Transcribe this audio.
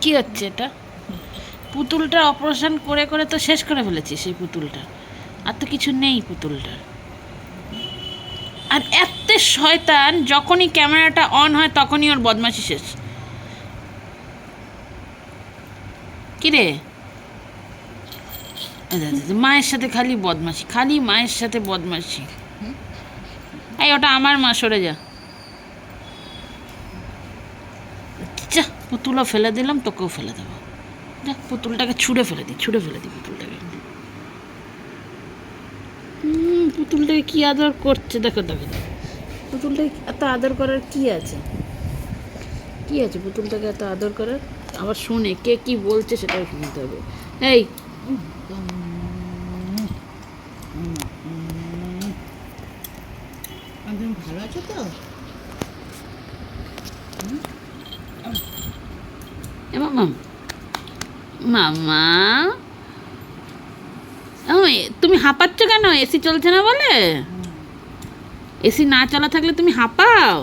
কি হচ্ছে এটা? পুতুলটা অপারেশন করে করে তো শেষ করে ফেলেছি সেই পুতুলটা, আর তো কিছু নেই পুতুলটা। আর এত শয়তান, যখনই ক্যামেরাটা অন হয় তখনই ওর বদমাশি শেষ। কিরে, মায়ের সাথে খালি বদমাশি, খালি মায়ের সাথে বদমাশি। এই ওটা আমার মা, সরে যা। যা, পুতুলও ফেলে দিলাম, তোকেও ফেলে দেবো। যা, পুতুলটাকে ছুঁড়ে ফেলে দিই পুতুলটাকে। পুতুলটাকে কি আদর করছে, দেখো দেখো দেখো। পুতুলটাকে এত আদর করার কি আছে? কি আছে পুতুলটাকে এত আদর করার? আবার শুনে কে কি বলছে সেটাও শুনতে হবে। এই, ভালো আছে তো? মামা, মামা, তুমি হাঁপাচ্ছ কেন? এসি চলছে না বলে? এসি না চলা থাকলে তুমি হাঁপাও?